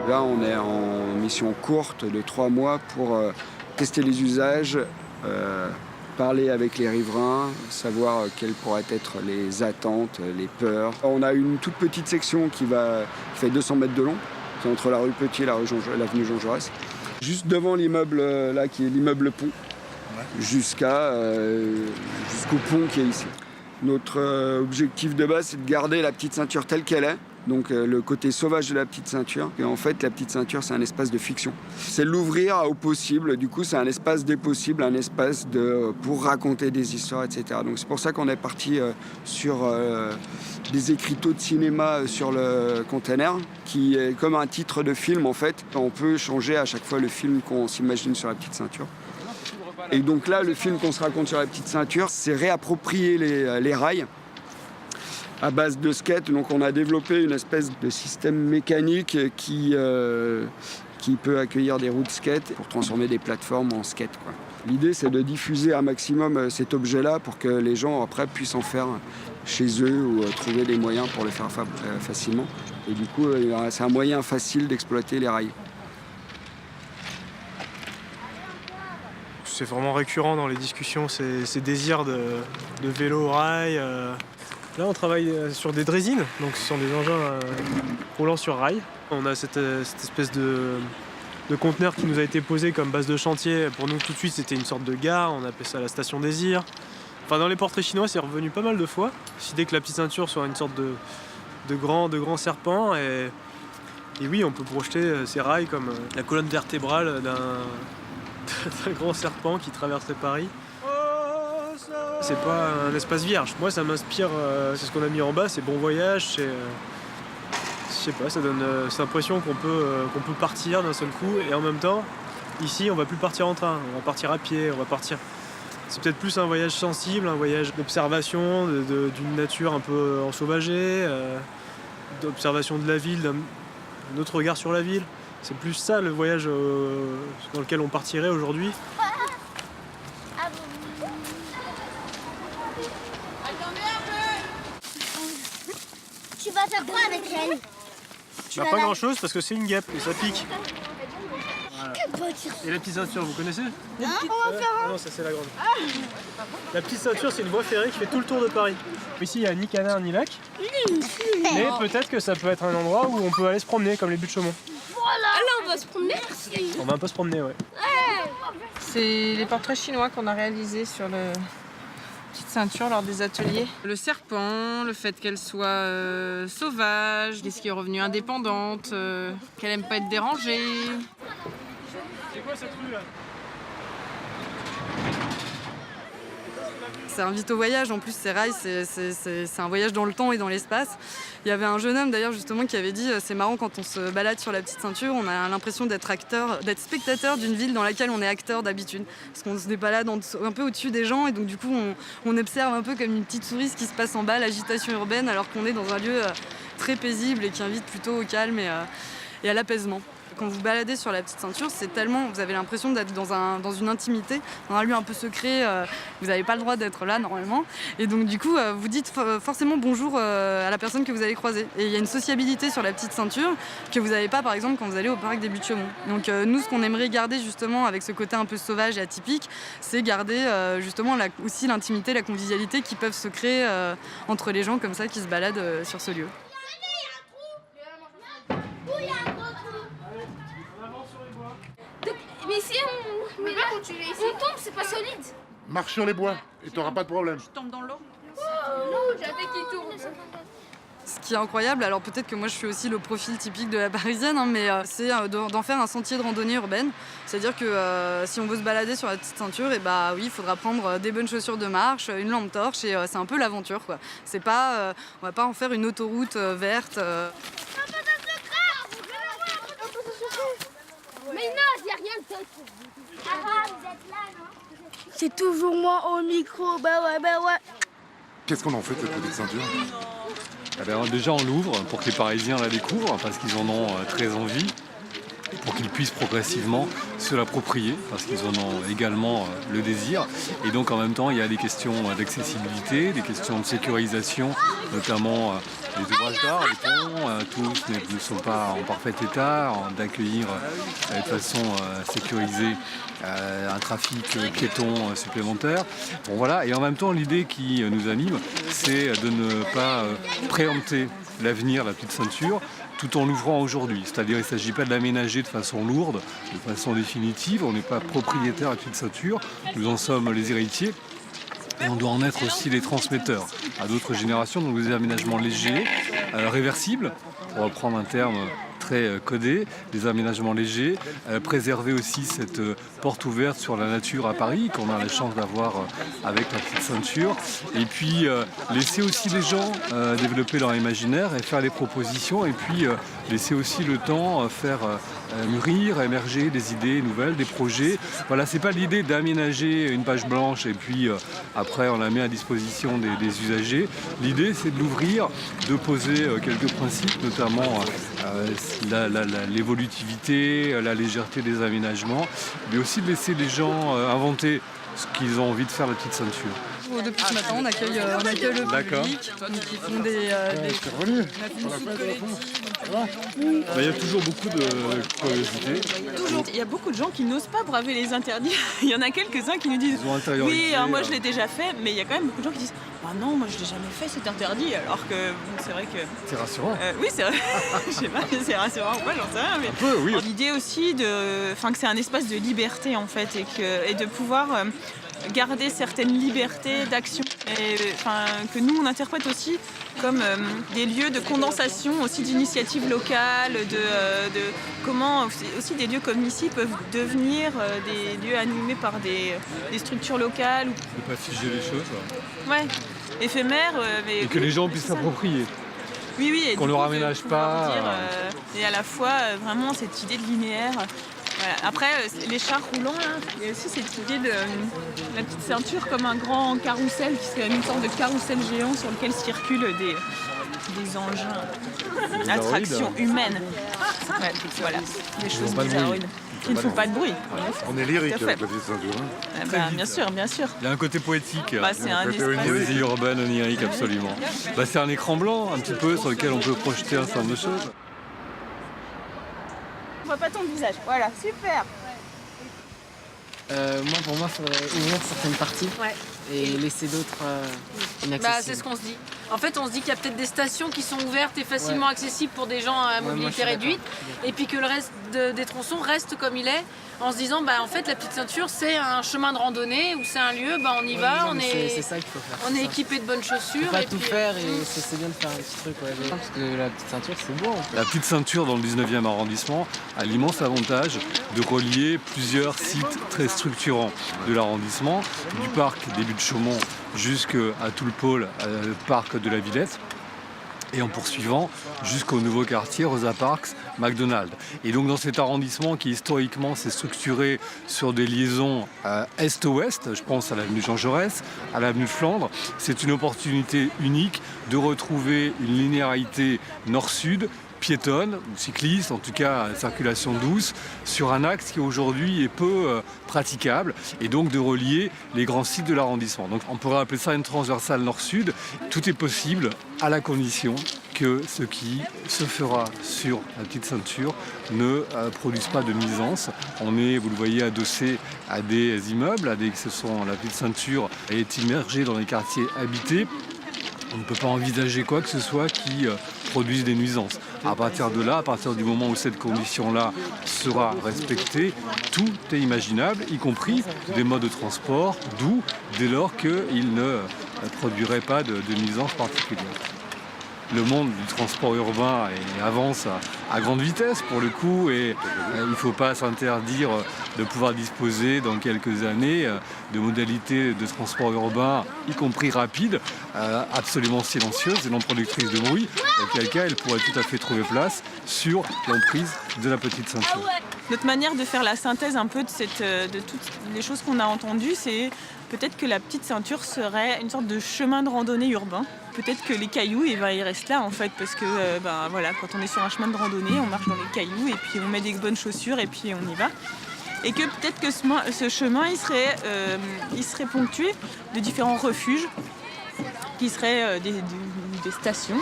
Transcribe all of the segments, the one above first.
Là, on est en mission courte de 3 mois pour tester les usages, parler avec les riverains, savoir quelles pourraient être les attentes, les peurs. On a une toute petite section qui fait 200 mètres de long, c'est entre la rue Petit et l'avenue Jean Jaurès. Juste devant l'immeuble là, qui est l'immeuble pont, jusqu'au pont qui est ici. Notre objectif de base, c'est de garder la petite ceinture telle qu'elle est. Donc le côté sauvage de la petite ceinture. Et en fait, la petite ceinture, c'est un espace de fiction. C'est l'ouvrir au possible. Du coup, c'est un espace des possibles, un espace pour raconter des histoires, etc. Donc c'est pour ça qu'on est parti sur des écriteaux de cinéma sur le container, qui est comme un titre de film, en fait. On peut changer à chaque fois le film qu'on s'imagine sur la petite ceinture. Et donc là, le film qu'on se raconte sur la petite ceinture, c'est réapproprier les rails à base de skate. Donc on a développé une espèce de système mécanique qui peut accueillir des roues de skate pour transformer des plateformes en skate, quoi. L'idée, c'est de diffuser un maximum cet objet-là pour que les gens après puissent en faire chez eux ou trouver des moyens pour le faire facilement. Et du coup, c'est un moyen facile d'exploiter les rails. C'est vraiment récurrent dans les discussions, ces désirs de vélo rail. Là, on travaille sur des draisines, donc ce sont des engins roulant sur rail. On a cette espèce de conteneur qui nous a été posé comme base de chantier. Pour nous, tout de suite, c'était une sorte de gare. On appelait ça la station Désir. Enfin, dans les portraits chinois, c'est revenu pas mal de fois. L'idée que la petite ceinture soit une sorte de grand serpent. Et oui, on peut projeter ces rails comme la colonne vertébrale d'un grand serpent qui traverserait Paris. C'est pas un espace vierge. Moi, ça m'inspire, c'est ce qu'on a mis en bas, c'est bon voyage, je sais pas, ça donne cette impression qu'on peut partir d'un seul coup, et en même temps, ici, on va plus partir en train, on va partir à pied, c'est peut-être plus un voyage sensible, un voyage d'observation d'une nature un peu ensauvagée, d'observation de la ville, d'un autre regard sur la ville. C'est plus ça le voyage dans lequel on partirait aujourd'hui. Tu vas faire quoi avec elle? Pas grand chose parce que c'est une guêpe et ça pique. Voilà. Et la petite ceinture, vous connaissez? On va faire Ah non, ça c'est la grande. La petite ceinture, c'est une voie ferrée qui fait tout le tour de Paris. Ici, il n'y a ni canard ni lac. Mais peut-être que ça peut être un endroit où on peut aller se promener comme les buttes de Chaumont. Voilà. Là, on va se promener. On va un peu se promener, ouais. C'est les portraits chinois qu'on a réalisés sur le petite ceinture lors des ateliers. Le serpent, le fait qu'elle soit sauvage, qu'est-ce qui est revenu indépendante, qu'elle aime pas être dérangée. C'est quoi cette rue là? Ça invite au voyage, en plus ces rails, c'est un voyage dans le temps et dans l'espace. Il y avait un jeune homme d'ailleurs justement qui avait dit c'est marrant quand on se balade sur la petite ceinture, on a l'impression d'être spectateur d'une ville dans laquelle on est acteur d'habitude. Parce qu'on se balade un peu au-dessus des gens et donc du coup on observe un peu comme une petite souris ce qui se passe en bas, l'agitation urbaine, alors qu'on est dans un lieu très paisible et qui invite plutôt au calme et à l'apaisement. Quand vous baladez sur la petite ceinture, c'est tellement, vous avez l'impression d'être dans une intimité, dans un lieu un peu secret, vous n'avez pas le droit d'être là normalement. Et donc du coup, vous dites forcément bonjour à la personne que vous allez croiser. Et il y a une sociabilité sur la petite ceinture que vous n'avez pas par exemple quand vous allez au parc des Buttes-Chaumont. Donc nous, ce qu'on aimerait garder justement avec ce côté un peu sauvage et atypique, c'est garder justement aussi l'intimité, la convivialité qui peuvent se créer entre les gens comme ça qui se baladent sur ce lieu. Mais si on tombe, c'est pas solide. Marche sur les bois et t'auras pas de problème. Tu tombes dans l'eau. J'ai la tête qui tourne. Ce qui est incroyable, alors peut-être que moi je suis aussi le profil typique de la parisienne, hein, mais c'est d'en faire un sentier de randonnée urbaine. C'est-à-dire que si on veut se balader sur la petite ceinture, et bah oui, il faudra prendre des bonnes chaussures de marche, une lampe torche et c'est un peu l'aventure, quoi. C'est pas, on va pas en faire une autoroute verte. Mais non, il n'y a rien de tête. Ah, vous êtes là, non? C'est toujours moi au micro, bah ouais. Qu'est-ce qu'on en fait de cette petite ceinture? Alors déjà on l'ouvre pour que les Parisiens la découvrent parce qu'ils en ont très envie. pour qu'ils puissent progressivement se l'approprier, parce qu'ils en ont également le désir. Et donc en même temps, il y a des questions d'accessibilité, des questions de sécurisation, notamment les ouvrages d'art, les ponts, tous ne sont pas en parfait état, d'accueillir de façon sécurisée un trafic piéton supplémentaire. Bon, voilà. Et en même temps, l'idée qui nous anime, c'est de ne pas préempter l'avenir de la petite ceinture, tout en l'ouvrant aujourd'hui. C'est-à-dire qu'il ne s'agit pas de l'aménager de façon lourde, de façon définitive. On n'est pas propriétaire de la petite ceinture, nous en sommes les héritiers. Et on doit en être aussi les transmetteurs à d'autres générations, donc des aménagements légers, réversibles, pour reprendre un terme très codé, des aménagements légers, préserver aussi cette porte ouverte sur la nature à Paris qu'on a la chance d'avoir avec la petite ceinture, et puis laisser aussi les gens développer leur imaginaire et faire des propositions, et puis laisser aussi le temps faire mûrir, émerger des idées nouvelles, des projets. Voilà, c'est pas l'idée d'aménager une page blanche et puis après on la met à disposition des usagers. L'idée c'est de l'ouvrir, de poser quelques principes, notamment l'évolutivité, la légèreté des aménagements, mais aussi de laisser les gens inventer ce qu'ils ont envie de faire la petite ceinture. Depuis ce matin, on accueille le public, donc ils font des Il y a toujours beaucoup de curiosité. Toujours. Il y a beaucoup de gens qui n'osent pas braver les interdits. Il y en a quelques-uns qui nous disent oui, moi je l'ai déjà fait, mais il y a quand même beaucoup de gens qui disent ah non, moi je l'ai jamais fait, c'est interdit, alors que bon, c'est vrai que... C'est rassurant. Oui, c'est vrai. Je sais pas si c'est rassurant ou pas, j'en sais rien. Mais... Un peu, oui. L'idée aussi que c'est un espace de liberté en fait, et de pouvoir garder certaines libertés d'action, et que nous on interprète aussi comme des lieux de condensation aussi d'initiatives locales, de comment aussi des lieux comme ici peuvent devenir des lieux animés par des structures locales. De pas figer les choses. Ouais, éphémères. Mais et que les gens puissent s'approprier. Oui, et qu'on ne leur aménage pas. Et à la fois vraiment cette idée de linéaire. Voilà. Après, les chars roulants, là, il y a aussi cette idée de la petite ceinture comme un grand carrousel, qui serait une sorte de carrousel géant sur lequel circulent des engins d'attraction humaine. Ouais, voilà, des choses bizarroïdes. Qui ne font pas de bruit. On est lyrique avec la petite ceinture. Bien sûr, bien sûr. Il y a un côté poétique. C'est un espace. Poésie urbaine, onirique, absolument. C'est un écran blanc, un petit peu, sur lequel on peut projeter un certain nombre de choses. On voit pas ton visage. Voilà, super. Pour moi, il faudrait ouvrir certaines parties et laisser d'autres inaccessibles. C'est ce qu'on se dit. En fait, on se dit qu'il y a peut-être des stations qui sont ouvertes et facilement accessibles pour des gens à mobilité réduite, et puis que le reste des tronçons reste comme il est, en se disant en fait la petite ceinture c'est un chemin de randonnée ou c'est un lieu, on y va, c'est ça qu'il faut faire. On est équipé de bonnes chaussures. On peut pas tout faire et c'est bien de faire un petit truc. Parce que la petite ceinture c'est beau. En fait. La petite ceinture dans le 19e arrondissement a l'immense avantage de relier plusieurs sites très structurants de l'arrondissement, du parc des Buttes-Chaumont jusqu'à tout le pôle parc de la Villette, et en poursuivant jusqu'au nouveau quartier Rosa Parks, McDonald's. Et donc dans cet arrondissement qui historiquement s'est structuré sur des liaisons est-ouest, je pense à l'avenue Jean Jaurès, à l'avenue de Flandre, c'est une opportunité unique de retrouver une linéarité nord-sud, piétonne, cycliste, en tout cas circulation douce, sur un axe qui aujourd'hui est peu praticable, et donc de relier les grands sites de l'arrondissement. Donc on pourrait appeler ça une transversale nord-sud. Tout est possible à la condition que ce qui se fera sur la petite ceinture ne produise pas de nuisance. On est, vous le voyez, adossé à des immeubles, la petite ceinture est immergée dans les quartiers habités. On ne peut pas envisager quoi que ce soit qui produise des nuisances. À partir de là, à partir du moment où cette condition-là sera respectée, tout est imaginable, y compris des modes de transport doux, dès lors qu'ils ne produiraient pas de nuisances particulières. Le monde du transport urbain avance à grande vitesse pour le coup, et il ne faut pas s'interdire de pouvoir disposer dans quelques années de modalités de transport urbain, y compris rapides, absolument silencieuses et non productrices de bruit, auquel cas elles pourraient tout à fait trouver place sur l'emprise de la petite ceinture. Notre manière de faire la synthèse un peu de toutes les choses qu'on a entendues, c'est peut-être que la petite ceinture serait une sorte de chemin de randonnée urbain. Peut-être que les cailloux, ils restent là en fait, parce que quand on est sur un chemin de randonnée, on marche dans les cailloux et puis on met des bonnes chaussures et puis on y va. Et que peut-être que ce chemin, il serait ponctué de différents refuges, qui seraient des stations,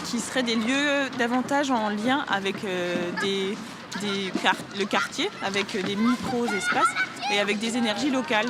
qui seraient des lieux davantage en lien avec le quartier, avec des micro-espaces et avec des énergies locales.